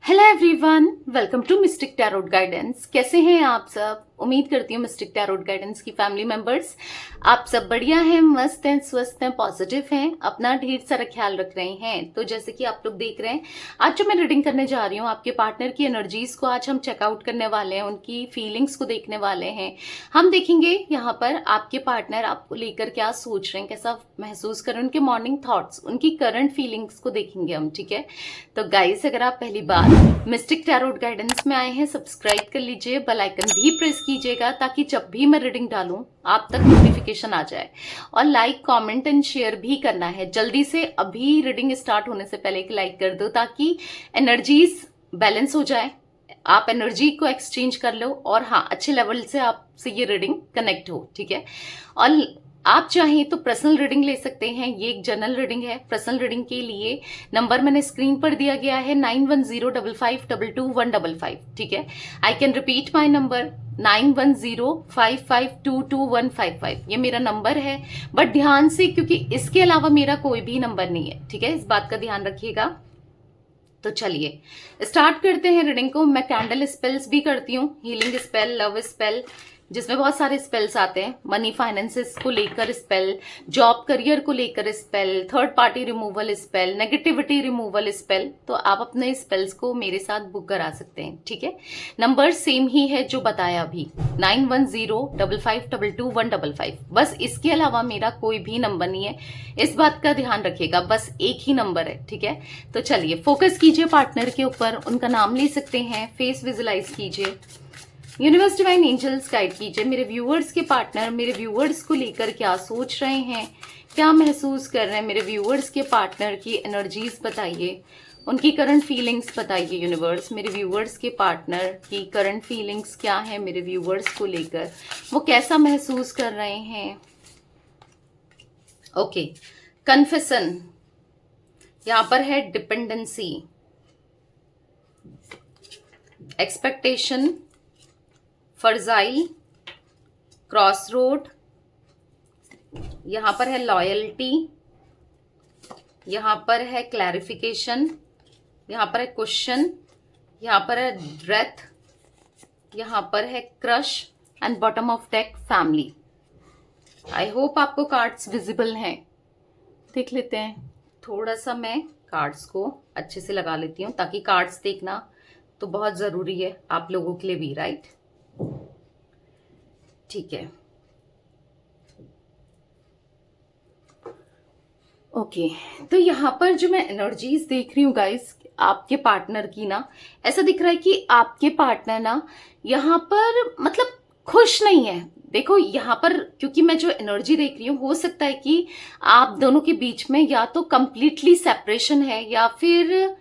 Hello everyone, welcome to mystic tarot guidance. कैसे हैं आप सब? उम्मीद करती हूँ मिस्टिक टैरोट गाइडेंस की फैमिली मेंबर्स आप सब बढ़िया हैं, मस्त हैं, स्वस्थ हैं, पॉजिटिव हैं, अपना ढेर सारा ख्याल रख रहे हैं। तो जैसे कि आप लोग देख रहे हैं, आज जो मैं रीडिंग करने जा रही हूँ, आपके पार्टनर की एनर्जीज को आज हम चेकआउट करने वाले हैं, उनकी फीलिंग्स को देखने वाले हैं। हम देखेंगे यहाँ पर आपके पार्टनर आपको लेकर क्या सोच रहे हैं, कैसा महसूस कर रहे हैं, उनके मॉर्निंग थॉट्स, उनकी करंट फीलिंग्स को देखेंगे हम। ठीक है, तो गाइस अगर आप पहली बार मिस्टिक टैरोट गाइडेंस में आए हैं, सब्सक्राइब कर लीजिए, बेल आइकन भी प्रेस कीजिएगा ताकि जब भी मैं रीडिंग डालूं आप तक नोटिफिकेशन आ जाए। और लाइक, कमेंट एंड शेयर भी करना है। जल्दी से अभी रीडिंग स्टार्ट होने से पहले एक लाइक कर दो ताकि एनर्जीज बैलेंस हो जाए, आप एनर्जी को एक्सचेंज कर लो और हाँ, अच्छे लेवल से आपसे ये रीडिंग कनेक्ट हो। ठीक है, और आप चाहें तो पर्सनल रीडिंग ले सकते हैं। ये एक जनरल रीडिंग है। पर्सनल रीडिंग के लिए नंबर मैंने स्क्रीन पर दिया गया है 9105522155। ठीक है, I can repeat my number 9105522155। ये मेरा नंबर है, बट ध्यान से, क्योंकि इसके अलावा मेरा कोई भी नंबर नहीं है। ठीक है, इस बात का ध्यान रखिएगा। तो चलिए स्टार्ट करते हैं रीडिंग को। मैं कैंडल स्पेल्स भी करती हूँ, हीलिंग स्पेल, लव स्पेल, जिसमें बहुत सारे स्पेल्स आते हैं। मनी फाइनेंसेस को लेकर स्पेल, जॉब करियर को लेकर spell, third party removal spell, negativity removal spell. तो आप अपने स्पेल्स को मेरे साथ बुक करा सकते हैं। ठीक है, नंबर सेम ही है जो बताया अभी, 9105522155। बस इसके अलावा मेरा कोई भी नंबर नहीं है, इस बात का ध्यान रखिएगा। बस एक ही नंबर है। ठीक है, तो चलिए फोकस कीजिए पार्टनर के ऊपर, उनका नाम ले सकते हैं, फेस विजुलाइज कीजिए। यूनिवर्स डिवाइन एंजल्स गाइड कीजिए मेरे व्यूअर्स के पार्टनर मेरे व्यूअर्स को लेकर क्या सोच रहे हैं, क्या महसूस कर रहे हैं। मेरे व्यूअर्स के पार्टनर की एनर्जीज बताइए, उनकी करंट फीलिंग्स बताइए। यूनिवर्स, मेरे व्यूअर्स के पार्टनर की करंट फीलिंग्स क्या है, मेरे व्यूअर्स को लेकर वो कैसा महसूस कर रहे हैं। ओके, कन्फेशन यहां पर है, डिपेंडेंसी, एक्सपेक्टेशन, फर्जाई, क्रॉस रोड, यहां पर है लॉयल्टी, यहां पर है क्लैरिफिकेशन, यहां पर है क्वेश्चन, यहां पर है डेथ, यहां पर है crush and bottom of deck family. I hope आपको कार्ड्स विजिबल हैं। देख लेते हैं, थोड़ा सा मैं कार्ड्स को अच्छे से लगा लेती हूँ ताकि कार्ड्स देखना तो बहुत जरूरी है आप लोगों के लिए भी, राइट? ठीक है, ओके। तो यहां पर जो मैं एनर्जीज देख रही हूँ गाइस, आपके पार्टनर की ना, ऐसा दिख रहा है कि आपके पार्टनर ना यहां पर मतलब खुश नहीं है। देखो यहाँ पर, क्योंकि मैं जो एनर्जी देख रही हूँ, हो सकता है कि आप दोनों के बीच में या तो कंप्लीटली सेपरेशन है या फिर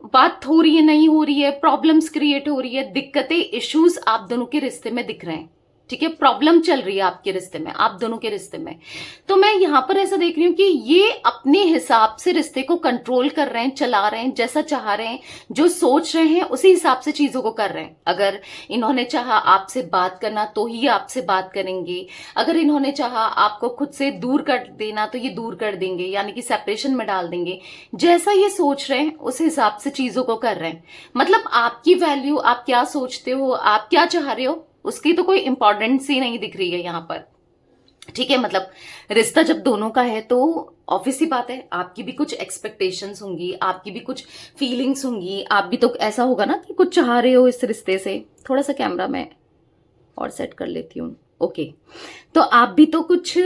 बात हो रही है, नहीं हो रही है, प्रॉब्लम्स क्रिएट हो रही है, दिक्कतें, इश्यूज आप दोनों के रिश्ते में दिख रहे हैं। ठीक है, प्रॉब्लम चल रही है आपके रिश्ते में, आप दोनों के रिश्ते में। तो मैं यहां पर ऐसा देख रही हूं कि ये अपने हिसाब से रिश्ते को कंट्रोल कर रहे हैं, चला रहे हैं, जैसा चाह रहे हैं, जो सोच रहे हैं उसी हिसाब से चीजों को कर रहे हैं। अगर इन्होंने चाहा आपसे बात करना तो ही आपसे बात करेंगे, अगर इन्होंने चाहा आपको खुद से दूर कर देना तो ये दूर कर देंगे, यानी कि सेपरेशन में डाल देंगे। जैसा ये सोच रहे हैं उस हिसाब से चीजों को कर रहे हैं। मतलब आपकी वैल्यू, आप क्या सोचते हो, आप क्या चाह रहे हो, उसकी तो कोई इंपॉर्टेंस ही नहीं दिख रही है यहाँ पर। ठीक है, मतलब रिश्ता जब दोनों का है तो ऑब्वियस सी बात है, आपकी भी कुछ एक्सपेक्टेशंस होंगी, आपकी भी कुछ फीलिंग्स होंगी, आप भी तो ऐसा होगा ना कि कुछ चाह रहे हो इस रिश्ते से। थोड़ा सा कैमरा मैं और सेट कर लेती हूँ। ओके, तो आप भी तो कुछ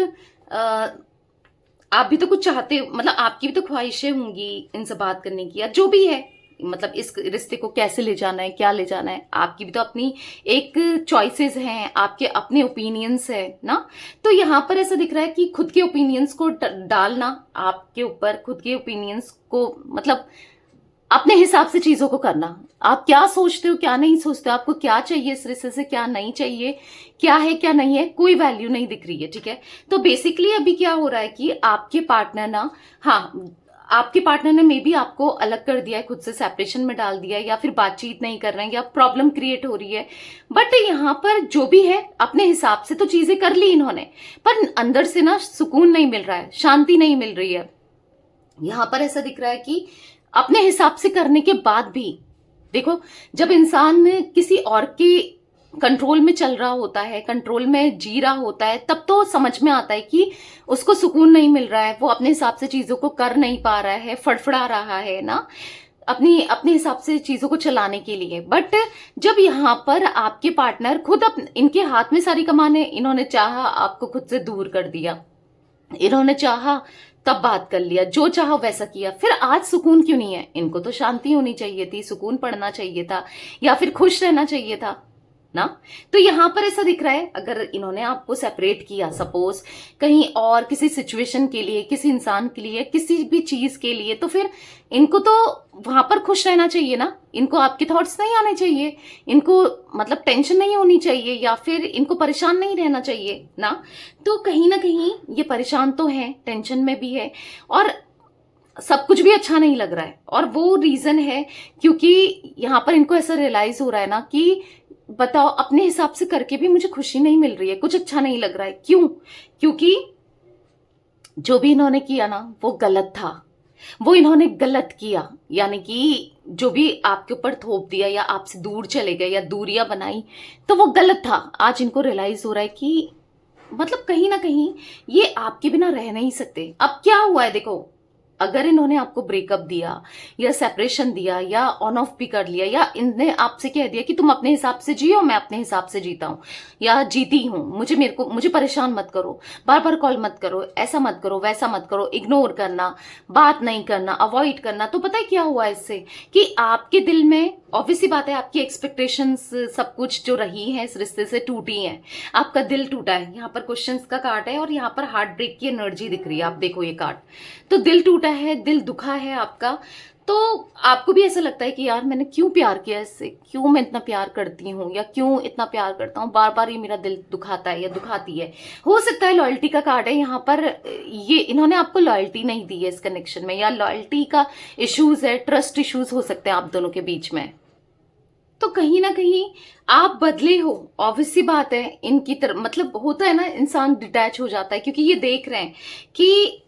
चाहते हो, मतलब आपकी भी तो ख्वाहिशें होंगी इनसे बात करने की, या जो भी है, मतलब इस रिश्ते को कैसे ले जाना है, क्या ले जाना है। आपकी भी तो अपनी एक चॉइसेस हैं, आपके अपने ओपिनियंस है ना। तो यहाँ पर ऐसा दिख रहा है कि खुद के ओपिनियंस को डालना आपके ऊपर, खुद के ओपिनियंस को, मतलब अपने हिसाब से चीजों को करना। आप क्या सोचते हो, क्या नहीं सोचते हो, आपको क्या चाहिए इस रिश्ते से, क्या नहीं चाहिए, क्या है क्या नहीं है, कोई वैल्यू नहीं दिख रही है। ठीक है, तो बेसिकली अभी क्या हो रहा है कि आपके पार्टनर ना, हाँ, आपके पार्टनर ने मे बी आपको अलग कर दिया है, खुद से सेपरेशन में डाल दिया है, या फिर बातचीत नहीं कर रहे हैं, या प्रॉब्लम क्रिएट हो रही है। बट यहाँ पर जो भी है, अपने हिसाब से तो चीजें कर ली इन्होंने, पर अंदर से ना सुकून नहीं मिल रहा है, शांति नहीं मिल रही है। यहाँ पर ऐसा दिख रहा है कि अपने हिसाब से करने के बाद भी देखो, जब इंसान किसी और के कंट्रोल में चल रहा होता है, कंट्रोल में जी रहा होता है, तब तो समझ में आता है कि उसको सुकून नहीं मिल रहा है, वो अपने हिसाब से चीजों को कर नहीं पा रहा है, फड़फड़ा रहा है ना, अपनी अपने हिसाब से चीजों को चलाने के लिए। बट जब यहाँ पर आपके पार्टनर खुद इनके हाथ में सारी कमाने, इन्होंने चाहा आपको खुद से दूर कर दिया, इन्होंने चाहा तब बात कर लिया, जो चाहा वैसा किया, फिर आज सुकून क्यों नहीं है? इनको तो शांति होनी चाहिए थी, सुकून पड़ना चाहिए था, या फिर खुश रहना चाहिए था ना। तो यहां पर ऐसा दिख रहा है, अगर इन्होंने आपको सेपरेट किया, सपोज कहीं और किसी सिचुएशन के लिए, किसी इंसान के लिए, किसी भी चीज के लिए, तो फिर इनको तो वहां पर खुश रहना चाहिए ना, इनको आपके थॉट्स नहीं आने चाहिए, इनको मतलब टेंशन नहीं होनी चाहिए, या फिर इनको परेशान नहीं रहना चाहिए ना। तो कहीं ना कहीं ये परेशान तो है, टेंशन में भी है, और सब कुछ भी अच्छा नहीं लग रहा है। और वो रीजन है क्योंकि यहाँ पर इनको ऐसा रियलाइज हो रहा है ना कि बताओ, अपने हिसाब से करके भी मुझे खुशी नहीं मिल रही है, कुछ अच्छा नहीं लग रहा है। क्यों? क्योंकि जो भी इन्होंने किया ना वो गलत था, वो इन्होंने गलत किया, यानी कि जो भी आपके ऊपर थोप दिया या आपसे दूर चले गए या दूरियां बनाई, तो वो गलत था। आज इनको रियलाइज हो रहा है कि मतलब कहीं ना कहीं ये आपके बिना रह नहीं सकते। अब क्या हुआ है, देखो, अगर इन्होंने आपको ब्रेकअप दिया या सेपरेशन दिया या ऑन ऑफ भी कर लिया, या इनने आपसे कह दिया कि तुम अपने हिसाब से जियो, मैं अपने हिसाब से जीता हूं या जीती हूं, मुझे परेशान मत करो, बार बार कॉल मत करो, ऐसा मत करो, वैसा मत करो, इग्नोर करना, बात नहीं करना, अवॉइड करना, तो पता है क्या हुआ इससे कि आपके दिल में ऑब्वियसली बात है, आपकी एक्सपेक्टेशंस सब कुछ जो रही है इस रिश्ते से टूटी है, आपका दिल टूटा है। यहाँ पर क्वेश्चंस का कार्ड है और यहाँ पर हार्ट ब्रेक की एनर्जी दिख रही है, आप देखो ये कार्ड, तो दिल टूटा है, दिल दुखा है आपका। तो आपको भी ऐसा लगता है कि यार मैंने क्यों प्यार किया इससे, क्यों मैं इतना प्यार करती हूँ या क्यों इतना प्यार करता हूँ, बार बार ये मेरा दिल दुखाता है या दुखाती है। हो सकता है लॉयल्टी का कार्ड है यहाँ पर, ये इन्होंने आपको लॉयल्टी नहीं दी है इस कनेक्शन में, या लॉयल्टी का इश्यूज है, ट्रस्ट इश्यूज हो सकते हैं आप दोनों के बीच में। तो कहीं ना कहीं आप बदले हो, ऑब्वियसली बात है, इनकी तरफ मतलब होता है ना, इंसान डिटैच हो जाता है, क्योंकि ये देख रहे हैं कि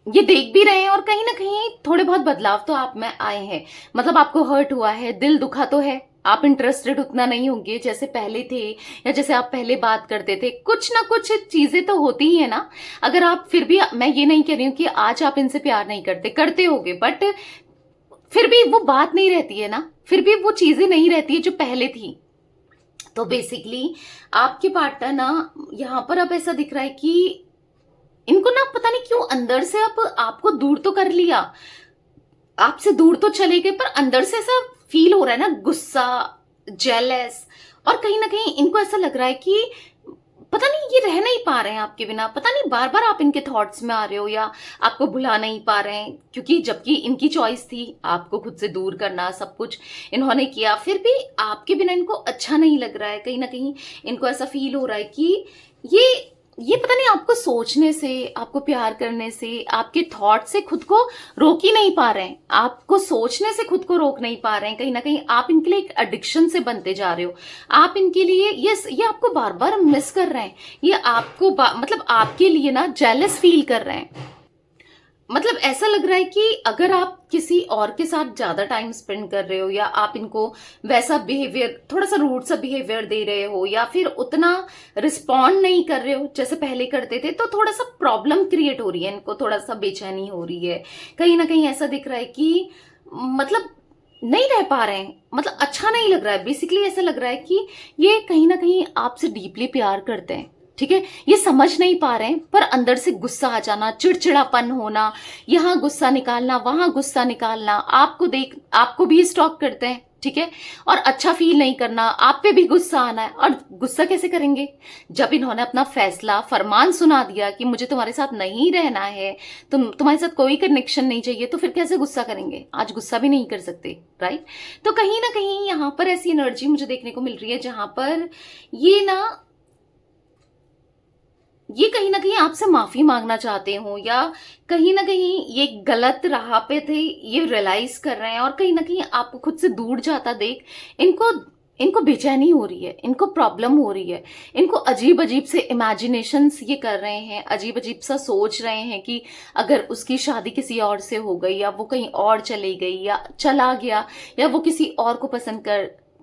ये देख भी रहे हैं और कहीं ना कहीं थोड़े बहुत बदलाव तो आप में आए हैं, मतलब आपको हर्ट हुआ है, दिल दुखा तो है, आप इंटरेस्टेड उतना नहीं होंगे जैसे पहले थे, या जैसे आप पहले बात करते थे, कुछ ना कुछ चीजें तो होती ही है ना। अगर आप फिर भी, मैं ये नहीं कह रही हूँ कि आज आप इनसे प्यार नहीं करते, करते होगे, बट फिर भी वो बात नहीं रहती है ना, फिर भी वो चीजें नहीं रहती है जो पहले थी। तो बेसिकली आपके पार्टनर ना यहाँ पर अब ऐसा दिख रहा है कि इनको ना पता नहीं क्यों अंदर से अब आपको दूर तो कर लिया, आपसे दूर तो चले गए, पर अंदर से ऐसा फील हो रहा है ना, गुस्सा, जेलस, और कहीं ना कहीं इनको ऐसा लग रहा है कि पता नहीं ये रह नहीं पा रहे हैं आपके बिना, पता नहीं बार बार आप इनके थॉट्स में आ रहे हो या आपको भुला नहीं पा रहे हैं, क्योंकि जबकि इनकी चॉइस थी आपको खुद से दूर करना, सब कुछ इन्होंने किया, फिर भी आपके बिना इनको अच्छा नहीं लग रहा है। कहीं ना कहीं इनको ऐसा फील हो रहा है कि ये पता नहीं आपको सोचने से, आपको प्यार करने से, आपके थॉट से खुद को रोक ही नहीं पा रहे हैं, आपको सोचने से खुद को रोक नहीं पा रहे हैं। कहीं ना कहीं आप इनके लिए एक एडिक्शन से बनते जा रहे हो, आप इनके लिए ये आपको बार बार मिस कर रहे हैं, ये आपको मतलब आपके लिए ना जेलस फील कर रहे हैं। मतलब ऐसा लग रहा है कि अगर आप किसी और के साथ ज्यादा टाइम स्पेंड कर रहे हो, या आप इनको वैसा बिहेवियर, थोड़ा सा रूड सा बिहेवियर दे रहे हो, या फिर उतना रिस्पॉन्ड नहीं कर रहे हो जैसे पहले करते थे, तो थोड़ा सा प्रॉब्लम क्रिएट हो रही है, इनको थोड़ा सा बेचैनी हो रही है। कहीं ना कहीं ऐसा दिख रहा है कि मतलब नहीं रह पा रहे हैं, मतलब अच्छा नहीं लग रहा है। बेसिकली ऐसा लग रहा है कि ये कहीं ना कहीं आपसे डीपली प्यार करते हैं, ठीक है, ये समझ नहीं पा रहे हैं, पर अंदर से गुस्सा आ जाना, चिड़चिड़ापन होना, यहाँ गुस्सा निकालना, वहां गुस्सा निकालना, आपको भी स्टॉक करते हैं, ठीक है, और अच्छा फील नहीं करना, आप पे भी गुस्सा आना है। और गुस्सा कैसे करेंगे जब इन्होंने अपना फैसला, फरमान सुना दिया कि मुझे तुम्हारे साथ नहीं रहना है, तुम्हारे साथ कोई कनेक्शन नहीं चाहिए, तो फिर कैसे गुस्सा करेंगे? आज गुस्सा भी नहीं कर सकते, राइट। तो कहीं ना कहीं यहाँ पर ऐसी एनर्जी मुझे देखने को मिल रही है जहां पर ये कहीं ना कहीं आपसे माफी मांगना चाहते हो, या कहीं ना कहीं ये गलत राह पे थे, ये रियलाइज कर रहे हैं, और कहीं ना कहीं आपको खुद से दूर जाता देख इनको बेचैनी हो रही है, इनको प्रॉब्लम हो रही है, इनको अजीब अजीब से इमेजिनेशंस ये कर रहे हैं, अजीब अजीब सा सोच रहे हैं कि अगर उसकी शादी किसी और से हो गई, या वो कहीं और चली गई, या चला गया, या वो किसी और को पसंद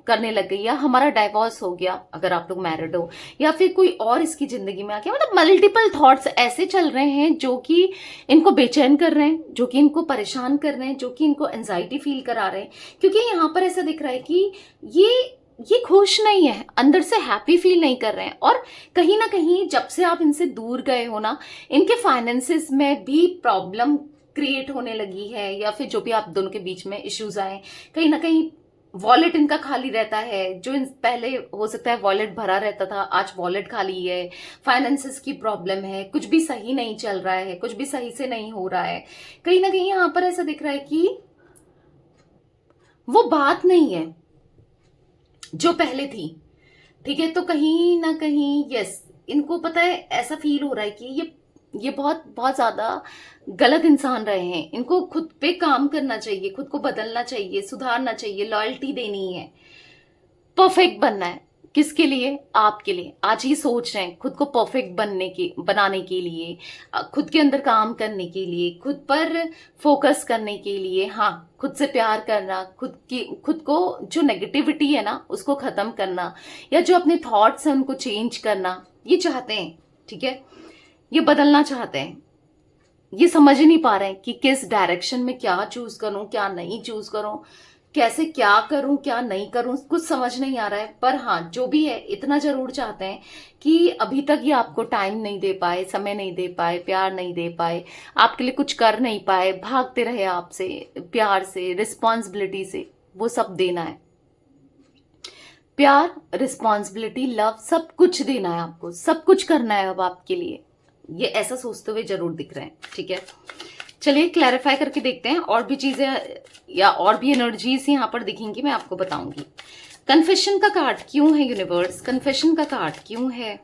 करने लग गई, या हमारा डाइवोर्स हो गया अगर आप लोग मैरिड हो, या फिर कोई और इसकी जिंदगी में आ गया। मतलब मल्टीपल थॉट्स ऐसे चल रहे हैं जो कि इनको बेचैन कर रहे हैं, जो कि इनको परेशान कर रहे हैं, जो कि इनको एंजाइटी फील करा रहे हैं। क्योंकि यहाँ पर ऐसा दिख रहा है कि ये खुश नहीं है, अंदर से हैप्पी फील नहीं कर रहे हैं। और कहीं ना कहीं जब से आप इनसे दूर गए हो ना, इनके फाइनेंसेस में भी प्रॉब्लम क्रिएट होने लगी है, या फिर जो भी आप दोनों के बीच में इश्यूज आए, कहीं ना कहीं वॉलेट इनका खाली रहता है। जो पहले हो सकता है वॉलेट भरा रहता था, आज वॉलेट खाली है। फाइनेंसेस की प्रॉब्लम है, कुछ भी सही नहीं चल रहा है, कुछ भी सही से नहीं हो रहा है। कहीं ना कहीं यहां पर ऐसा दिख रहा है कि वो बात नहीं है जो पहले थी। ठीक है, तो कहीं ना कहीं यस, इनको पता है, ऐसा फील हो रहा है कि ये बहुत बहुत ज्यादा गलत इंसान रहे हैं। इनको खुद पे काम करना चाहिए, खुद को बदलना चाहिए, सुधारना चाहिए, लॉयल्टी देनी है, परफेक्ट बनना है। किसके लिए? आपके लिए। आज ही सोच रहे हैं खुद को परफेक्ट बनाने के लिए, खुद के अंदर काम करने के लिए, खुद पर फोकस करने के लिए। हाँ, खुद से प्यार करना, खुद को जो नेगेटिविटी है ना उसको खत्म करना, या जो अपने थॉट्स हैं उनको चेंज करना, ये चाहते हैं। ठीक है, ये बदलना चाहते हैं। ये समझ ही नहीं पा रहे हैं कि किस डायरेक्शन में क्या चूज करूं, क्या नहीं चूज करूं, कैसे क्या करूं, क्या नहीं करूं, कुछ समझ नहीं आ रहा है। पर हाँ, जो भी है इतना जरूर चाहते हैं कि अभी तक ये आपको टाइम नहीं दे पाए, समय नहीं दे पाए, प्यार नहीं दे पाए, आपके लिए कुछ कर नहीं पाए, भागते रहे आपसे, प्यार से, रिस्पॉन्सिबिलिटी से। वो सब देना है, प्यार, रिस्पॉन्सिबिलिटी, लव, सब कुछ देना है आपको, सब कुछ करना है अब आपके लिए। ये ऐसा सोचते हुए जरूर दिख रहे हैं। ठीक है, चलिए क्लैरिफाई करके देखते हैं। और भी चीजें या और भी एनर्जीज यहाँ पर दिखेंगी, मैं आपको बताऊंगी। कन्फेशन का कार्ड क्यों है यूनिवर्स? कन्फेशन का कार्ड क्यों है?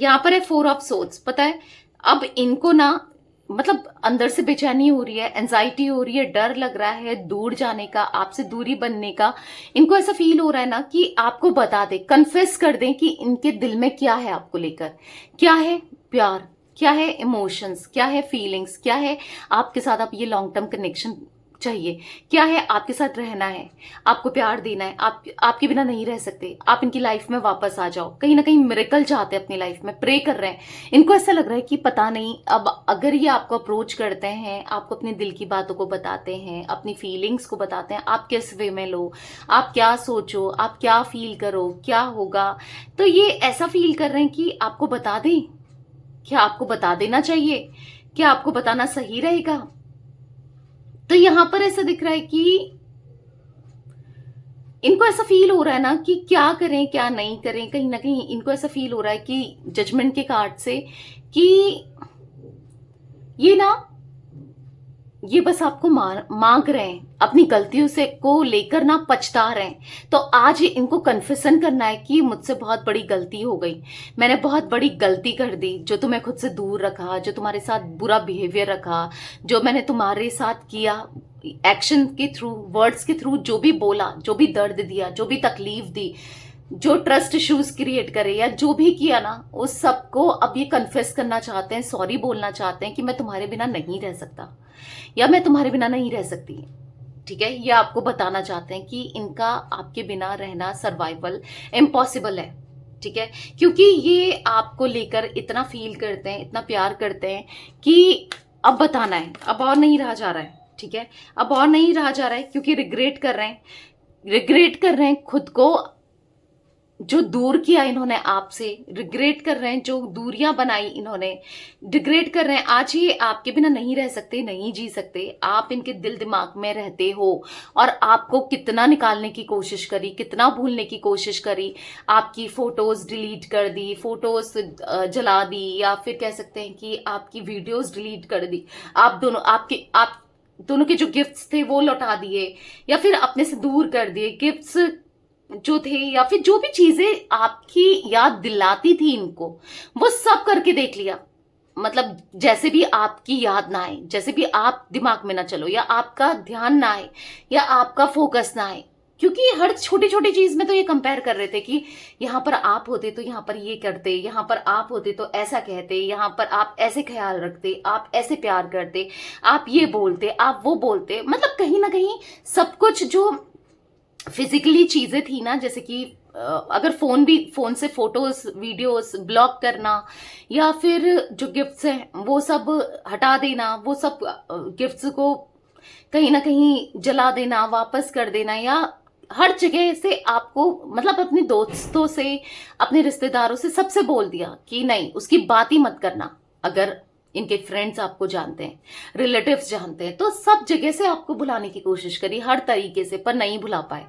यहाँ पर है 4 ऑफ सोर्ड्स। पता है, अब इनको ना मतलब अंदर से बेचैनी हो रही है, एंजाइटी हो रही है, डर लग रहा है दूर जाने का, आपसे दूरी बनने का। इनको ऐसा फील हो रहा है ना कि आपको बता दे, कन्फेस कर दें कि इनके दिल में क्या है आपको लेकर। क्या है? प्यार। क्या है? इमोशंस। क्या है? फीलिंग्स। क्या है? आपके साथ आप ये लॉन्ग टर्म कनेक्शन चाहिए। क्या है? आपके साथ रहना है, आपको प्यार देना है, आपके बिना नहीं रह सकते, आप इनकी लाइफ में वापस आ जाओ। कहीं ना कहीं मिरेकल चाहते हैं अपनी लाइफ में, प्रे कर रहे हैं। इनको ऐसा लग रहा है कि पता नहीं, अब अगर ये आपको अप्रोच करते हैं, आपको अपने दिल की बातों को बताते हैं, अपनी फीलिंग्स को बताते हैं, आप किस वे में लो, आप क्या सोचो, आप क्या फील करो, क्या होगा, तो ये ऐसा फील कर रहे हैं कि आपको बता दें। क्या आपको बता देना चाहिए? क्या आपको बताना सही रहेगा? तो यहां पर ऐसा दिख रहा है कि इनको ऐसा फील हो रहा है ना कि क्या करें क्या नहीं करें। कहीं ना कहीं इनको ऐसा फील हो रहा है कि जजमेंट के कार्ड से कि ये ना, ये बस आपको मांग रहे हैं, अपनी गलतियों से को लेकर ना पछता रहे हैं। तो आज इनको कन्फेशन करना है कि मुझसे बहुत बड़ी गलती हो गई, मैंने बहुत बड़ी गलती कर दी, जो तुम्हें खुद से दूर रखा, जो तुम्हारे साथ बुरा बिहेवियर रखा, जो मैंने तुम्हारे साथ किया, एक्शन के थ्रू, वर्ड्स के थ्रू, जो भी बोला, जो भी दर्द दिया, जो भी तकलीफ दी, जो ट्रस्ट इश्यूज क्रिएट करे, या जो भी किया ना, उस सबको अब ये कन्फेस करना चाहते हैं, सॉरी बोलना चाहते हैं कि मैं तुम्हारे बिना नहीं रह सकता, या मैं तुम्हारे बिना नहीं रह सकती। ठीक है, ये आपको बताना चाहते हैं कि इनका आपके बिना रहना, सर्वाइवल इम्पॉसिबल है। ठीक है, क्योंकि ये आपको लेकर इतना फील करते हैं, इतना प्यार करते हैं कि अब बताना है, अब और नहीं रहा जा रहा है। ठीक है, अब और नहीं रहा जा रहा है, क्योंकि रिग्रेट कर रहे हैं खुद को, जो दूर किया इन्होंने आपसे, रिग्रेट कर रहे हैं जो दूरियां बनाई इन्होंने, रिग्रेट कर रहे हैं। आज ये आपके बिना नहीं रह सकते, नहीं जी सकते, आप इनके दिल दिमाग में रहते हो। और आपको कितना निकालने की कोशिश करी, कितना भूलने की कोशिश करी, आपकी फोटोज डिलीट कर दी, फोटोज जला दी, या फिर कह सकते हैं कि आपकी वीडियोज डिलीट कर दी, आप दोनों के जो गिफ्ट्स थे वो लौटा दिए, या फिर अपने से दूर कर दिए गिफ्ट्स जो थे, या फिर जो भी चीजें आपकी याद दिलाती थी इनको, वो सब करके देख लिया। मतलब जैसे भी आपकी याद ना आए, जैसे भी आप दिमाग में ना चलो, या आपका ध्यान ना आए, या आपका फोकस ना आए, क्योंकि हर छोटी छोटी चीज में तो ये कंपेयर कर रहे थे कि यहाँ पर आप होते तो यहाँ पर ये करते, यहाँ पर आप होते तो ऐसा कहते, यहाँ पर आप ऐसे ख्याल रखते, आप ऐसे प्यार करते, आप ये बोलते, आप वो बोलते। मतलब कहीं ना कहीं सब कुछ जो फिजिकली चीजें थी ना, जैसे कि अगर फोन से फोटोज वीडियोस ब्लॉक करना, या फिर जो गिफ्ट्स हैं वो सब हटा देना, वो सब गिफ्ट्स को कहीं ना कहीं जला देना, वापस कर देना, या हर जगह से आपको मतलब अपने दोस्तों से, अपने रिश्तेदारों से सबसे बोल दिया कि नहीं, उसकी बात ही मत करना। अगर इनके फ्रेंड्स आपको जानते हैं, रिलेटिव्स जानते हैं, तो सब जगह से आपको भुलाने की कोशिश करी हर तरीके से, पर नहीं भुला पाए।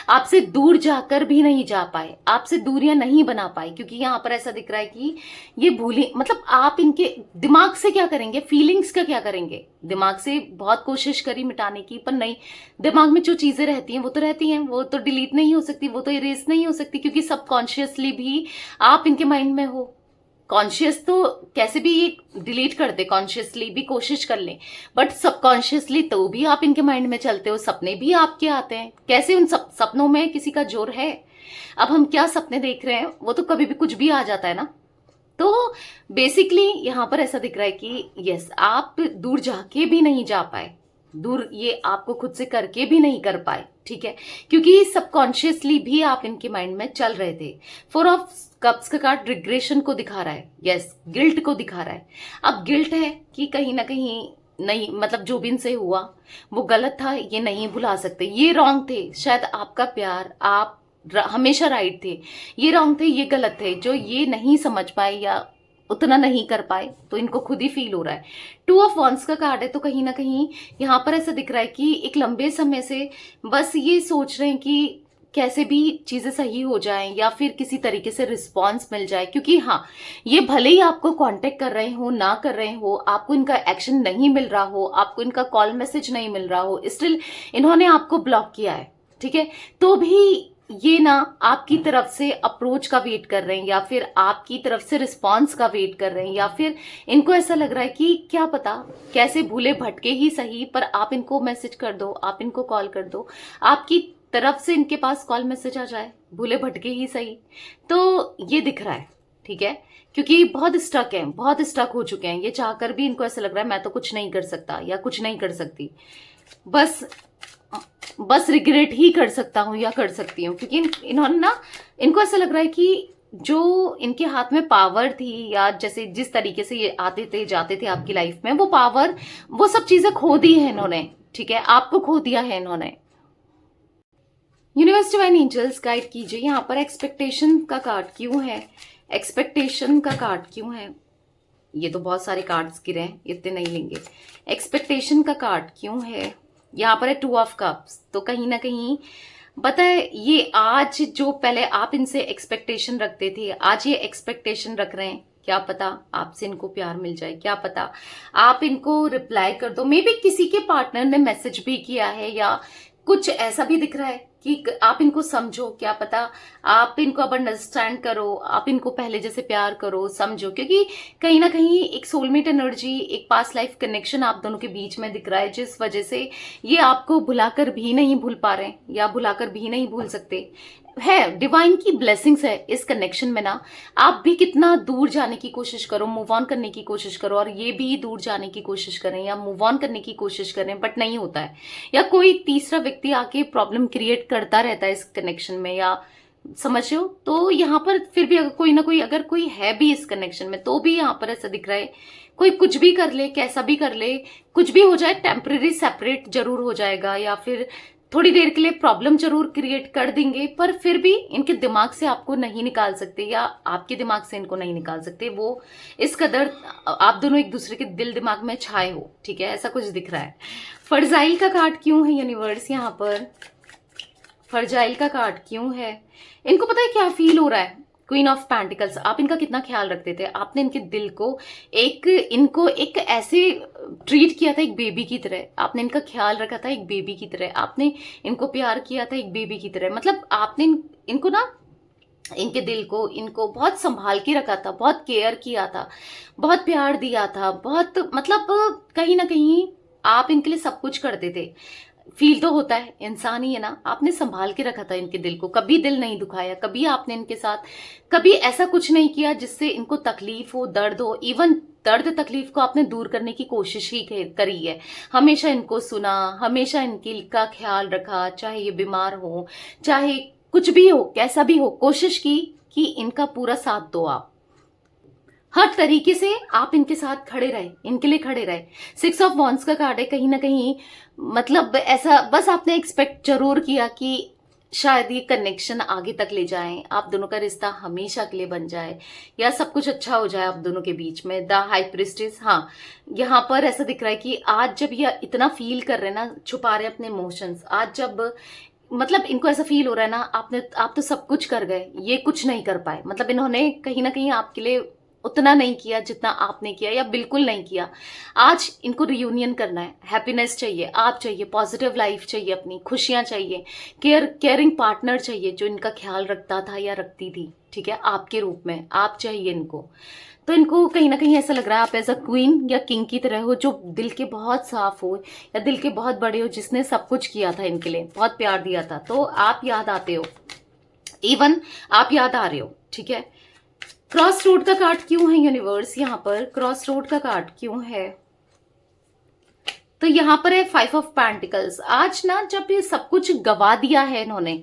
आपसे दूर जाकर भी नहीं जा पाए, आपसे दूरियां नहीं बना पाए, क्योंकि यहां पर ऐसा दिख रहा है कि ये भूली, मतलब आप इनके दिमाग से क्या करेंगे, फीलिंग्स का क्या करेंगे। दिमाग से बहुत कोशिश करी मिटाने की, पर नहीं, दिमाग में जो चीजें रहती हैं वो तो रहती हैं, वो तो डिलीट नहीं हो सकती, वो तो इरेज नहीं हो सकती, क्योंकि सबकॉन्शियसली भी आप इनके माइंड में हो। कॉन्शियस तो कैसे भी ये डिलीट कर दे, कॉन्शियसली भी कोशिश कर लें, बट सबकॉन्शियसली तो भी आप इनके माइंड में चलते हो, सपने भी आपके आते हैं। कैसे उन सपनों में किसी का जोर है। अब हम क्या सपने देख रहे हैं, वो तो कभी भी कुछ भी आ जाता है ना। तो बेसिकली यहां पर ऐसा दिख रहा है कि यस, आप दूर जाके भी नहीं जा पाए, दूर ये आपको खुद से करके भी नहीं कर पाए, ठीक है, क्योंकि सबकॉन्शियसली भी आप इनके माइंड में चल रहे थे। 4 ऑफ कप्स का कार्ड रिग्रेशन को दिखा रहा है, यस, गिल्ट को दिखा रहा है। अब गिल्ट है कि कहीं ना कहीं नहीं, मतलब जो भी इनसे हुआ वो गलत था, ये नहीं भुला सकते, ये रॉन्ग थे, शायद आपका प्यार, आप हमेशा राइट थे, ये रॉन्ग थे, ये गलत थे, जो ये नहीं समझ पाए या उतना नहीं कर पाए, तो इनको खुद ही फील हो रहा है। 2 ऑफ वॉन्ड्स का कार्ड है, तो कहीं ना कहीं यहां पर ऐसा दिख रहा है कि एक लंबे समय से बस ये सोच रहे हैं कि कैसे भी चीजें सही हो जाएं, या फिर किसी तरीके से रिस्पॉन्स मिल जाए, क्योंकि हाँ, ये भले ही आपको कांटेक्ट कर रहे हो, ना कर रहे हो, आपको इनका एक्शन नहीं मिल रहा हो, आपको इनका कॉल मैसेज नहीं मिल रहा हो, स्टिल इन्होंने आपको ब्लॉक किया है, ठीक है, तो भी ये ना आपकी तरफ से अप्रोच का वेट कर रहे हैं, या फिर आपकी तरफ से रिस्पॉन्स का वेट कर रहे हैं, या फिर इनको ऐसा लग रहा है कि क्या पता कैसे भूले भटके ही सही, पर आप इनको मैसेज कर दो, आप इनको कॉल कर दो, आपकी तरफ से इनके पास कॉल मैसेज आ जाए, भूले भटके ही सही। तो ये दिख रहा है, ठीक है, क्योंकि बहुत स्टक है, बहुत स्टक हो चुके हैं, ये चाहकर भी इनको ऐसा लग रहा है मैं तो कुछ नहीं कर सकता या कुछ नहीं कर सकती, बस रिग्रेट ही कर सकता हूं या कर सकती हूँ, क्योंकि इन्होंने ना, इनको ऐसा लग रहा है कि जो इनके हाथ में पावर थी, या जैसे जिस तरीके से ये आते थे जाते थे आपकी लाइफ में, वो पावर, वो सब चीजें खो दी है इन्होंने, ठीक है, आपको खो दिया है इन्होंने। यूनिवर्स डिवाइन एंजल्स गाइड कीजिए, यहाँ पर एक्सपेक्टेशन का कार्ड क्यों है, एक्सपेक्टेशन का कार्ड क्यों है। ये तो बहुत सारे कार्ड्स गिरे हैं, इतने नहीं लेंगे। एक्सपेक्टेशन का कार्ड क्यों है, यहाँ पर है 2 ऑफ कप्स, तो कहीं ना कहीं पता है, ये आज जो पहले आप इनसे एक्सपेक्टेशन रखते थे, आज ये एक्सपेक्टेशन रख रहे हैं, क्या पता आपसे इनको प्यार मिल जाए, क्या पता आप इनको रिप्लाई कर दो, मे बी किसी के पार्टनर ने मैसेज भी किया है, या कुछ ऐसा भी दिख रहा है कि आप इनको समझो, क्या पता आप इनको अब अंडरस्टैंड करो, आप इनको पहले जैसे प्यार करो, समझो, क्योंकि कहीं ना कहीं एक सोलमेट एनर्जी, एक पास्ट लाइफ कनेक्शन आप दोनों के बीच में दिख रहा है, जिस वजह से ये आपको भुलाकर भी नहीं भूल पा रहे हैं, या भुलाकर भी नहीं भूल सकते है। डिवाइन की ब्लेसिंग्स है इस कनेक्शन में ना। आप भी कितना दूर जाने की कोशिश करो, मूव ऑन करने की कोशिश करो, और ये भी दूर जाने की कोशिश करें या मूव ऑन करने की कोशिश करें, बट नहीं होता है, या कोई तीसरा व्यक्ति आके प्रॉब्लम क्रिएट करता रहता है इस कनेक्शन में, या समझ रहे हो। तो यहाँ पर फिर भी अगर कोई ना कोई, अगर कोई है भी इस कनेक्शन में, तो भी यहाँ पर ऐसा दिख रहा है कोई कुछ भी कर ले, कैसा भी कर ले, कुछ भी हो जाए, टेम्परेरी सेपरेट जरूर हो जाएगा, या फिर थोड़ी देर के लिए प्रॉब्लम जरूर क्रिएट कर देंगे, पर फिर भी इनके दिमाग से आपको नहीं निकाल सकते, या आपके दिमाग से इनको नहीं निकाल सकते। वो इस कदर आप दोनों एक दूसरे के दिल दिमाग में छाए हो, ठीक है, ऐसा कुछ दिख रहा है। फर्जाइल का कार्ड क्यों है यूनिवर्स, यहाँ पर फर्जाइल का कार्ड क्यों है। इनको पता है क्या फील हो रहा है, क्वीन ऑफ पेंटिकल्स, आप इनका कितना ख्याल रखते थे, आपने इनके दिल को इनको एक ऐसे ट्रीट किया था, एक बेबी की तरह, आपने इनका ख्याल रखा था एक बेबी की तरह, आपने इनको प्यार किया था एक बेबी की तरह, मतलब आपने इनको ना, इनके दिल को, इनको बहुत संभाल के रखा था, बहुत केयर किया था, बहुत प्यार दिया था, बहुत, मतलब कहीं ना कहीं आप इनके लिए सब कुछ करते थे। फील तो होता है, इंसान ही है ना। आपने संभाल के रखा था इनके दिल को, कभी दिल नहीं दुखाया, कभी आपने इनके साथ कभी ऐसा कुछ नहीं किया जिससे इनको तकलीफ हो, दर्द हो। इवन दर्द तकलीफ को आपने दूर करने की कोशिश ही करी है। हमेशा इनको सुना, हमेशा इनका ख्याल रखा, चाहे ये बीमार हो, चाहे कुछ भी हो, कैसा भी हो, कोशिश की कि इनका पूरा साथ दो आप। हर तरीके से आप इनके साथ खड़े रहे, इनके लिए खड़े रहे। 6 ऑफ वॉन्ड्स का कार्ड है, कहीं ना कहीं मतलब ऐसा बस आपने एक्सपेक्ट जरूर किया कि शायद ये कनेक्शन आगे तक ले जाएं, आप दोनों का रिश्ता हमेशा के लिए बन जाए, या सब कुछ अच्छा हो जाए आप दोनों के बीच में। द हाई प्रिस्टेस, हाँ, यहाँ पर ऐसा दिख रहा है कि आज जब ये इतना फील कर रहे हैं ना, छुपा रहे हैं अपने इमोशंस, आज जब मतलब इनको ऐसा फील हो रहा है ना, आप तो सब कुछ कर गए, ये कुछ नहीं कर पाए। मतलब इन्होंने कहीं ना कहीं आपके लिए उतना नहीं किया जितना आपने किया, या बिल्कुल नहीं किया। आज इनको रियूनियन करना है, हैप्पीनेस चाहिए, आप चाहिए, पॉजिटिव लाइफ चाहिए, अपनी खुशियां चाहिए, केयरिंग पार्टनर चाहिए जो इनका ख्याल रखता था या रखती थी, ठीक है, आपके रूप में आप चाहिए इनको। तो इनको कहीं ना कहीं ऐसा लग रहा है आप एज अ क्वीन या किंग की तरह हो, जो दिल के बहुत साफ हो या दिल के बहुत बड़े हो, जिसने सब कुछ किया था इनके लिए, बहुत प्यार दिया था। तो आप याद आते हो, इवन आप याद आ रहे हो, ठीक है। क्रॉस रोड का कार्ड क्यों है यूनिवर्स? यहाँ पर क्रॉस रोड का कार्ड क्यों है? तो यहाँ पर है 5 ऑफ पेंटिकल्स। आज ना जब ये सब कुछ गवा दिया है इन्होंने,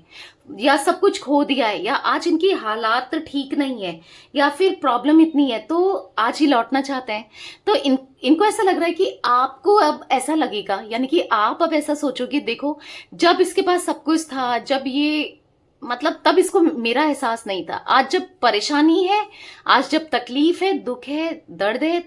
या सब कुछ खो दिया है, या आज इनकी हालात ठीक नहीं है, या फिर प्रॉब्लम इतनी है, तो आज ही लौटना चाहते हैं। तो इनको ऐसा लग रहा है कि आपको अब ऐसा लगेगा, यानी कि आप अब ऐसा सोचोगे, देखो जब इसके पास सब कुछ था, जब ये मतलब तब इसको मेरा एहसास नहीं था। आज जब परेशानी है, आज जब तकलीफ है, दुख है, दर्द है,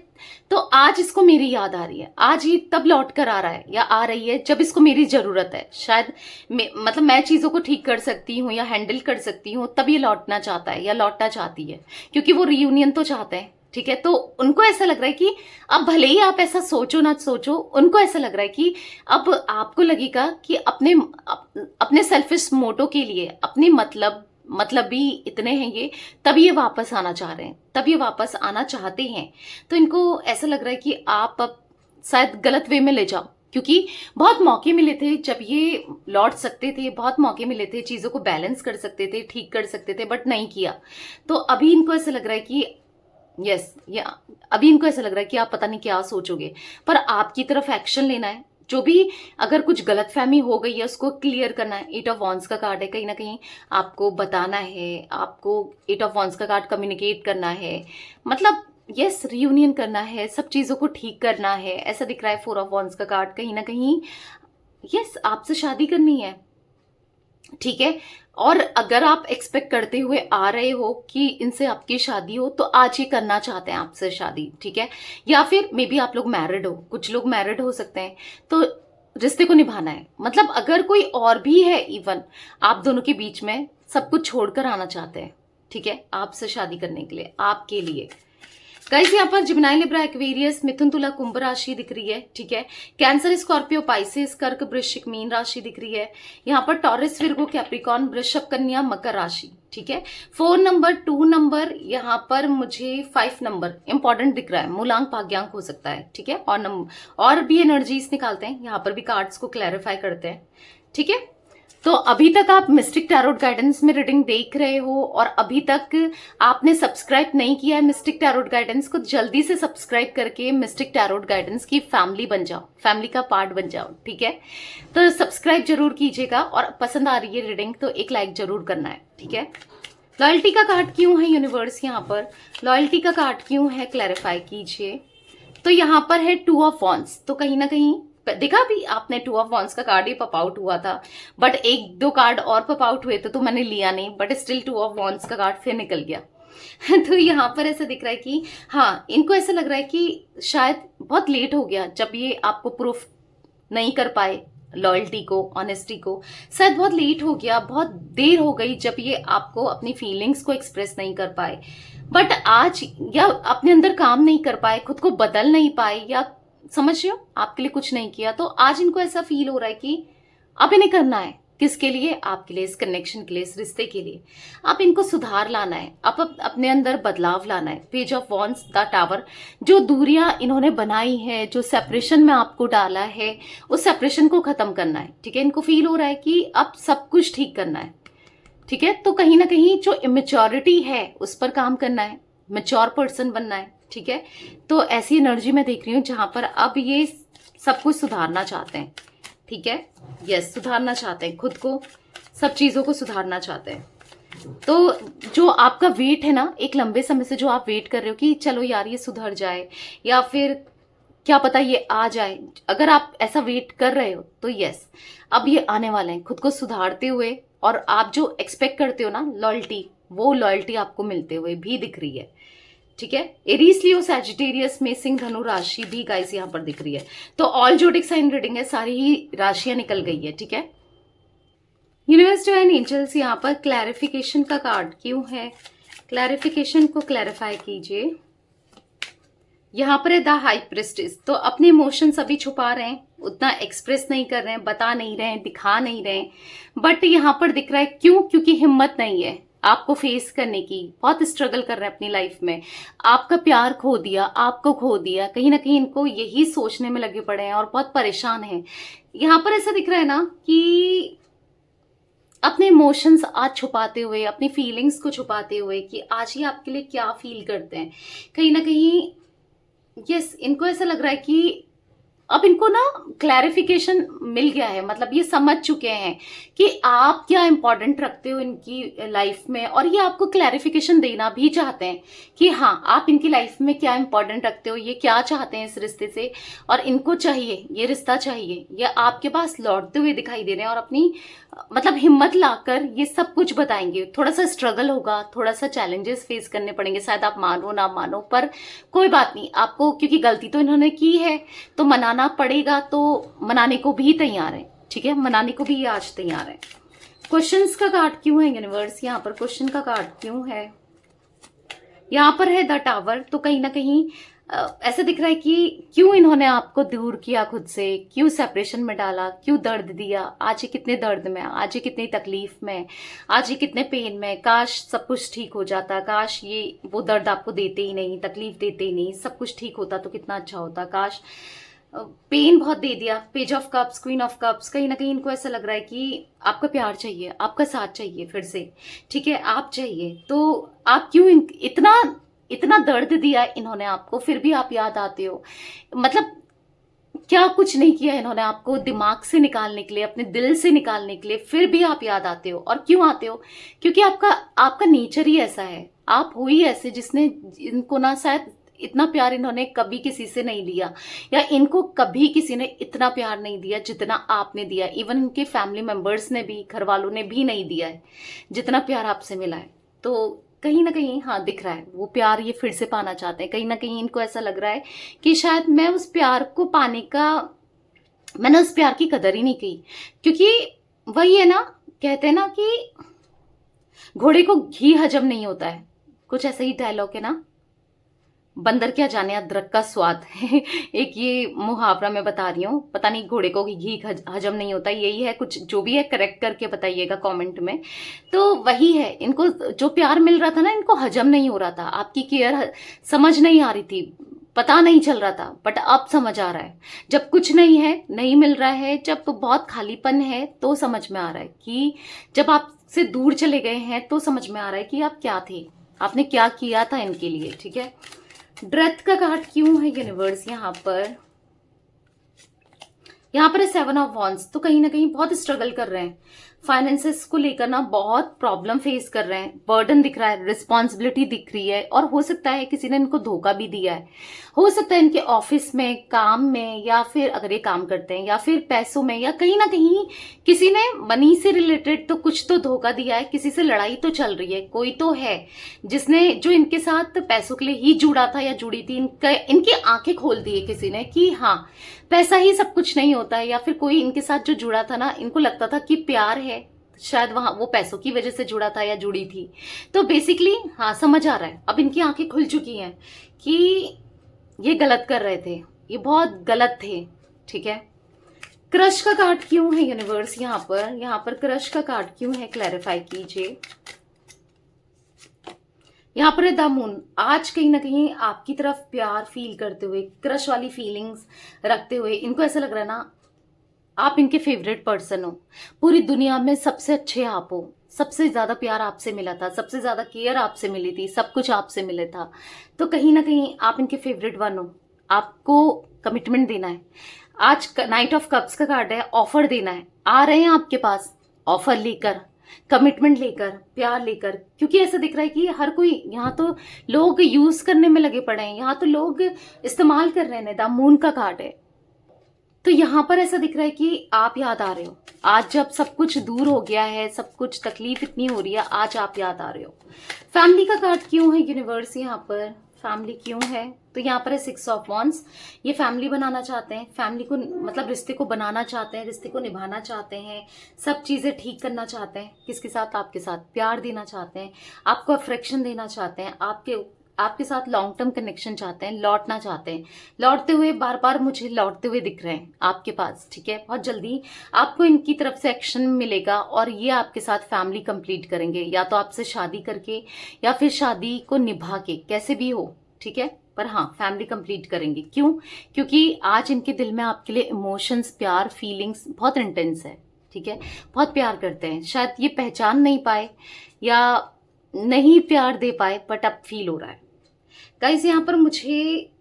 तो आज इसको मेरी याद आ रही है। आज ये तब लौट कर आ रहा है या आ रही है जब इसको मेरी जरूरत है। शायद मतलब मैं चीजों को ठीक कर सकती हूँ या हैंडल कर सकती हूँ, तब ये लौटना चाहता है या लौटना चाहती है, क्योंकि वो रियूनियन तो चाहते हैं, ठीक है। तो उनको ऐसा लग रहा है कि अब भले ही आप ऐसा सोचो ना सोचो, उनको ऐसा लग रहा है कि अब आपको लगेगा कि अपने सेल्फिश मोटो के लिए, अपने मतलब भी इतने हैं ये, तब ये वापस आना चाह रहे हैं, तब ये वापस आना चाहते हैं। तो इनको ऐसा लग रहा है कि आप अब शायद गलत वे में ले जाओ, क्योंकि बहुत मौके मिले थे जब ये लौट सकते थे, बहुत मौके मिले थे, चीजों को बैलेंस कर सकते थे, ठीक कर सकते थे, बट नहीं किया। तो अभी इनको ऐसा लग रहा है कि अभी इनको ऐसा लग रहा है कि आप पता नहीं क्या सोचोगे, पर आपकी तरफ एक्शन लेना है। जो भी अगर कुछ गलतफहमी हो गई है उसको क्लियर करना है। 8 ऑफ वॉन्ड्स का कार्ड है, कहीं ना कहीं आपको बताना है, आपको 8 ऑफ वॉन्ड्स का कार्ड कम्युनिकेट करना है, मतलब यस रियूनियन करना है, सब चीजों को ठीक करना है। ऐसा दिख रहा है 4 ऑफ वॉन्ड्स का कार्ड, कहीं ना कहीं यस आपसे शादी करनी है, ठीक है। और अगर आप एक्सपेक्ट करते हुए आ रहे हो कि इनसे आपकी शादी हो, तो आज ये करना चाहते हैं आपसे शादी, ठीक है। या फिर मे बी आप लोग मैरिड हो, कुछ लोग मैरिड हो सकते हैं, तो रिश्ते को निभाना है। मतलब अगर कोई और भी है, इवन आप दोनों के बीच में, सब कुछ छोड़कर आना चाहते हैं, ठीक है, आपसे शादी करने के लिए, आपके लिए। गाइस यहाँ पर जिमिनी, लिब्रा, एक्वेरियस, मिथुन, तुला, कुंभ राशि दिख रही है, ठीक है। कैंसर, स्कॉर्पियो, पाइसेस, कर्क, वृश्चिक, मीन राशि दिख रही है। यहाँ पर टॉरस, विर्गो, कैप्रिकॉर्न, वृषभ, कन्या, मकर राशि, ठीक है। 4 नंबर, 2 नंबर, यहाँ पर मुझे 5 नंबर इंपॉर्टेंट दिख रहा है, मूलांक भाग्यांक हो सकता है, ठीक है। और भी एनर्जीज निकालते हैं, यहाँ पर भी कार्ड्स को क्लैरिफाई करते हैं, ठीक है। तो अभी तक आप मिस्टिक टैरोट गाइडेंस में रीडिंग देख रहे हो और अभी तक आपने सब्सक्राइब नहीं किया है मिस्टिक टैरोट गाइडेंस को, जल्दी से सब्सक्राइब करके मिस्टिक टैरोट गाइडेंस की फैमिली बन जाओ, फैमिली का पार्ट बन जाओ, ठीक है। तो सब्सक्राइब जरूर कीजिएगा, और पसंद आ रही है रीडिंग तो एक लाइक जरूर करना है, ठीक है। लॉयल्टी का कार्ड क्यों है यूनिवर्स? यहाँ पर लॉयल्टी का कार्ड क्यों है, क्लैरिफाई कीजिए। तो यहाँ पर है 2 ऑफ वॉन्ड्स, तो कहीं ना कहीं देखा भी आपने 2 ऑफ वॉन्ड्स का कार्ड ही पॉप आउट हुआ था, बट 1-2 कार्ड और पॉप आउट हुए थे तो मैंने लिया नहीं, बट स्टिल 2 ऑफ वॉन्ड्स का कार्ड फिर निकल गया। तो यहाँ पर ऐसा दिख रहा है कि हाँ, इनको ऐसा लग रहा है कि शायद बहुत लेट हो गया जब ये आपको प्रूफ नहीं कर पाए लॉयल्टी को, ऑनेस्टी को, शायद बहुत लेट हो गया, बहुत देर हो गई जब ये आपको अपनी फीलिंग्स को एक्सप्रेस नहीं कर पाए। बट आज या अपने अंदर काम नहीं कर पाए, खुद को बदल नहीं पाए, या समझ रहे हो आपके लिए कुछ नहीं किया, तो आज इनको ऐसा फील हो रहा है कि अब इन्हें करना है, किसके लिए? आपके लिए, इस कनेक्शन के लिए, इस रिश्ते के लिए। आप इनको सुधार लाना है, आप अपने अंदर बदलाव लाना है। Page of wands, the tower, जो दूरियां इन्होंने बनाई है, जो सेपरेशन में आपको डाला है, उस सेपरेशन को खत्म करना है। ठीक है, इनको फील हो रहा है कि अब सब कुछ ठीक करना है। ठीक है, तो कहीं ना कहीं जो इमेच्योरिटी है उस पर काम करना है, मैच्योर पर्सन बनना है। ठीक है, तो ऐसी एनर्जी मैं देख रही हूँ जहां पर अब ये सब कुछ सुधारना चाहते हैं। ठीक है, यस, सुधारना चाहते हैं खुद को, सब चीजों को सुधारना चाहते हैं। तो जो आपका वेट है ना, एक लंबे समय से जो आप वेट कर रहे हो कि चलो यार ये सुधर जाए, या फिर क्या पता ये आ जाए, अगर आप ऐसा वेट कर रहे हो तो यस, अब ये आने वाले हैं खुद को सुधारते हुए। और आप जो एक्सपेक्ट करते हो ना लॉयल्टी, वो लॉयल्टी आपको मिलते हुए भी दिख रही है। ठीक है, एरीज, लियो, सैजिटेरियस में सिंह, धनु राशि भी गाइस यहाँ पर दिख रही है। तो ऑल जोडिक साइन रीडिंग है, सारी ही राशियां निकल गई है। ठीक है, यूनिवर्स डिवाइन एंजल्स यहाँ पर क्लैरिफिकेशन का कार्ड क्यों है? क्लैरिफिकेशन को क्लैरिफाई कीजिए। यहाँ पर है द हाई प्रिस्टेस। तो अपने इमोशंस अभी छुपा रहे हैं, उतना एक्सप्रेस नहीं कर रहे हैं, बता नहीं रहे हैं, दिखा नहीं रहे हैं। बट यहाँ पर दिख रहा है क्यों? क्योंकि हिम्मत नहीं है आपको फेस करने की, बहुत स्ट्रगल कर रहे हैं अपनी लाइफ में। आपका प्यार खो दिया, आपको खो दिया, कहीं ना कहीं इनको यही सोचने में लगे पड़े हैं और बहुत परेशान हैं। यहाँ पर ऐसा दिख रहा है ना कि अपने इमोशंस आज छुपाते हुए, अपनी फीलिंग्स को छुपाते हुए कि आज ये आपके लिए क्या फील करते हैं, कहीं ना कहीं यस, इनको ऐसा लग रहा है कि अब इनको ना क्लैरिफिकेशन मिल गया है, मतलब ये समझ चुके हैं कि आप क्या इंपॉर्टेंट रखते हो इनकी लाइफ में, और ये आपको क्लैरिफिकेशन देना भी चाहते हैं कि हाँ, आप इनकी लाइफ में क्या इंपॉर्टेंट रखते हो, ये क्या चाहते हैं इस रिश्ते से, और इनको चाहिए, ये रिश्ता चाहिए। ये आपके पास लौटते हुए दिखाई दे रहे हैं और अपनी मतलब हिम्मत लाकर ये सब कुछ बताएंगे। थोड़ा सा स्ट्रगल होगा, थोड़ा सा चैलेंजेस फेस करने पड़ेंगे, शायद आप मानो ना मानो, पर कोई बात नहीं, आपको क्योंकि गलती तो इन्होंने की है तो मनाना पड़ेगा, तो मनाने को भी तैयार है। ठीक है, मनाने को भी आज तैयार है। क्वेश्चंस का कार्ड क्यों है यूनिवर्स? यहाँ पर क्वेश्चन का कार्ड क्यों है? यहाँ पर है द टावर। तो कहीं ना कहीं ऐसा दिख रहा है कि क्यों इन्होंने आपको दूर किया खुद से, क्यों सेपरेशन में डाला, क्यों दर्द दिया, आज ये कितने दर्द में, आज ये कितनी तकलीफ में, आज ये कितने पेन में। काश सब कुछ ठीक हो जाता, काश ये वो दर्द आपको देते ही नहीं, तकलीफ देते ही नहीं, सब कुछ ठीक होता तो कितना अच्छा होता। काश पेन बहुत दे दिया। Page of cups, queen of cups, कहीं ना कहीं इनको ऐसा लग रहा है कि आपका प्यार चाहिए, आपका साथ चाहिए फिर से। ठीक है, आप चाहिए, तो आप क्यों इतना इतना दर्द दिया इन्होंने आपको, फिर भी आप याद आते हो। मतलब क्या कुछ नहीं किया इन्होंने आपको दिमाग से निकालने के लिए, अपने दिल से निकालने के लिए, फिर भी आप याद आते हो। और क्यों आते हो? क्योंकि आपका नेचर ही ऐसा है, आप हो ही ऐसे जिसने, इनको ना शायद इतना प्यार इन्होंने कभी किसी से नहीं लिया, या इनको कभी किसी ने इतना प्यार नहीं दिया जितना आपने दिया। इवन इनके फैमिली मेंबर्स ने भी, घर वालों ने भी नहीं दिया है जितना प्यार आपसे मिला है। तो कहीं ना कहीं हाँ दिख रहा है, वो प्यार ये फिर से पाना चाहते हैं। कहीं ना कहीं इनको ऐसा लग रहा है कि शायद मैं उस प्यार को पाने का, मैंने उस प्यार की कदर ही नहीं की। क्योंकि वही है ना, कहते हैं ना कि घोड़े को घी हजम नहीं होता है, कुछ ऐसा ही डायलॉग है ना, बंदर क्या जाने अदरक का स्वाद। एक ये मुहावरा मैं बता रही हूँ, पता नहीं घोड़े को घी हजम नहीं होता, यही है कुछ, जो भी है करेक्ट करके बताइएगा कमेंट में। तो वही है, इनको जो प्यार मिल रहा था ना, इनको हजम नहीं हो रहा था, आपकी केयर समझ नहीं आ रही थी, पता नहीं चल रहा था। बट अब समझ आ रहा है, जब कुछ नहीं है, नहीं मिल रहा है, जब बहुत खालीपन है, तो समझ में आ रहा है कि जब आपसे दूर चले गए हैं तो समझ में आ रहा है कि आप क्या थे, आपने क्या किया था इनके लिए। ठीक है, डेथ का कार्ड क्यों है यूनिवर्स? यहाँ पर है 7 ऑफ वॉन्ड्स। तो कहीं ना कहीं बहुत स्ट्रगल कर रहे हैं, फाइनेंसेस को लेकर ना बहुत प्रॉब्लम फेस कर रहे हैं, बर्डन दिख रहा है, रिस्पॉन्सिबिलिटी दिख रही है, और हो सकता है किसी ने इनको धोखा भी दिया है। हो सकता है इनके ऑफिस में, काम में, या फिर अगर ये काम करते हैं, या फिर पैसों में, या कहीं ना कहीं किसी ने मनी से रिलेटेड तो कुछ तो धोखा दिया है, किसी से लड़ाई तो चल रही है, कोई तो है जिसने, जो इनके साथ पैसों के लिए ही जुड़ा था या जुड़ी थी। इनकी आंखें खोल दी है किसी ने कि हाँ, पैसा ही सब कुछ नहीं होता है। या फिर कोई इनके साथ जो जुड़ा था ना, इनको लगता था कि प्यार है, शायद वहां वो पैसों की वजह से जुड़ा था या जुड़ी थी। तो बेसिकली हाँ समझ आ रहा है, अब इनकी आंखें खुल चुकी हैं कि ये गलत कर रहे थे, ये बहुत गलत थे। ठीक है, क्रश का कार्ड क्यों है यूनिवर्स यहाँ पर क्रश का कार्ड क्यों है, क्लैरिफाई कीजिए। यहाँ पर है द मून। आज कहीं ना कहीं आपकी तरफ प्यार फील करते हुए, क्रश वाली फीलिंग्स रखते हुए, इनको ऐसा लग रहा है ना आप इनके फेवरेट पर्सन हो, पूरी दुनिया में सबसे अच्छे आप हो, सबसे ज्यादा प्यार आपसे मिला था, सबसे ज्यादा केयर आपसे मिली थी, सब कुछ आपसे मिले था। तो कहीं ना कहीं आप इनके फेवरेट वन हो, आपको कमिटमेंट देना है। आज नाइट ऑफ कप्स का कार्ड है, ऑफर देना है, आ रहे हैं आपके पास ऑफर लेकर, कमिटमेंट लेकर, प्यार लेकर, क्योंकि ऐसा दिख रहा है कि हर कोई यहाँ तो लोग यूज करने में लगे पड़े हैं, यहाँ तो लोग इस्तेमाल कर रहे हैं। द मून का कार्ड है, तो यहाँ पर ऐसा दिख रहा है कि आप याद आ रहे हो। आज जब सब कुछ दूर हो गया है, सब कुछ तकलीफ इतनी हो रही है, आज आप याद आ रहे हो। फैमिली का कार्ड क्यों है यूनिवर्स, यहाँ पर फैमिली क्यों है, तो यहाँ पर है 6 ऑफ वॉन्ड्स। ये फैमिली बनाना चाहते हैं, फैमिली को मतलब रिश्ते को बनाना चाहते हैं, रिश्ते को निभाना चाहते हैं, सब चीजें ठीक करना चाहते हैं। किसके साथ? आपके साथ। प्यार देना चाहते हैं, आपको अफ्रेक्शन देना चाहते हैं, आपके साथ लॉन्ग टर्म कनेक्शन चाहते हैं, लौटना चाहते हैं, लौटते हुए बार बार मुझे लौटते हुए दिख रहे हैं आपके पास। ठीक है, बहुत जल्दी आपको इनकी तरफ से एक्शन मिलेगा और ये आपके साथ फैमिली कंप्लीट करेंगे, या तो आपसे शादी करके या फिर शादी को निभा के, कैसे भी हो। ठीक है, पर हाँ फैमिली कंप्लीट करेंगे। क्यों? क्योंकि आज इनके दिल में आपके लिए इमोशंस, प्यार, फीलिंग्स बहुत इंटेंस है। ठीक है, बहुत प्यार करते हैं, शायद ये पहचान नहीं पाए या नहीं प्यार दे पाए, बट अब फील हो रहा है। गाइस यहाँ पर मुझे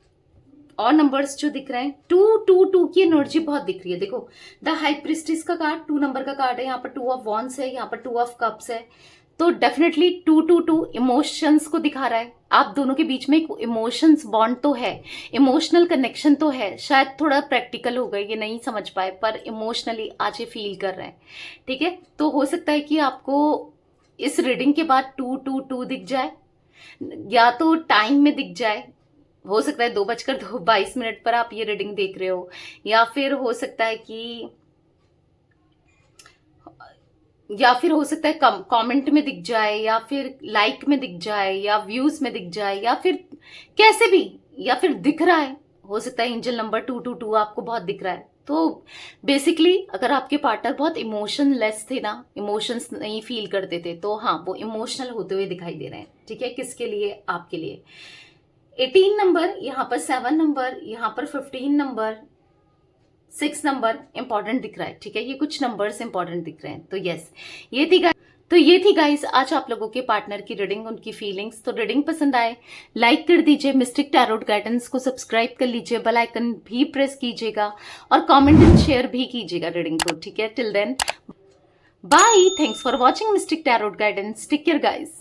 और नंबर्स जो दिख रहे हैं, 2 की एनर्जी बहुत दिख रही है। देखो द हाई प्रिस्टेस का कार्ड 2 नंबर का कार्ड है, यहाँ पर 2 ऑफ वॉन्ड्स है, यहाँ पर 2 ऑफ कप्स है, तो डेफिनेटली 2 इमोशंस को दिखा रहा है। आप दोनों के बीच में एक इमोशंस बॉन्ड तो है, इमोशनल कनेक्शन तो है। शायद थोड़ा प्रैक्टिकल हो गए, ये नहीं समझ पाए, पर इमोशनली आज ये फील कर रहे हैं। ठीक है, तो हो सकता है कि आपको इस रीडिंग के बाद 2 दिख जाए, या तो टाइम में दिख जाए। हो सकता है 2:22 पर आप ये रीडिंग देख रहे हो, या फिर हो सकता है कि कमेंट में दिख जाए, या फिर लाइक में दिख जाए, या व्यूज में दिख जाए, या फिर कैसे भी, या फिर दिख रहा है। हो सकता है एंजल नंबर 222 आपको बहुत दिख रहा है। तो बेसिकली अगर आपके पार्टनर बहुत इमोशनलेस थे ना, इमोशंस नहीं फील करते थे, तो हाँ वो इमोशनल होते हुए दिखाई दे रहे हैं। ठीक है, किसके लिए? आपके लिए। 18 नंबर, यहाँ पर 7 नंबर, यहाँ पर 15 नंबर, 6 नंबर इंपॉर्टेंट दिख रहा है। ठीक है, ये कुछ नंबर्स इंपॉर्टेंट दिख रहे हैं। तो यस, ये थी गाइस आज आप लोगों के पार्टनर की रीडिंग, उनकी फीलिंग्स। तो रीडिंग पसंद आए लाइक कर दीजिए, मिस्टिक टैरोट गाइडेंस को सब्सक्राइब कर लीजिए, बेल आइकन भी प्रेस कीजिएगा और कमेंट एंड शेयर भी कीजिएगा रीडिंग को। ठीक है, till then bye, thanks for watching mystic tarot guidance, take care guys.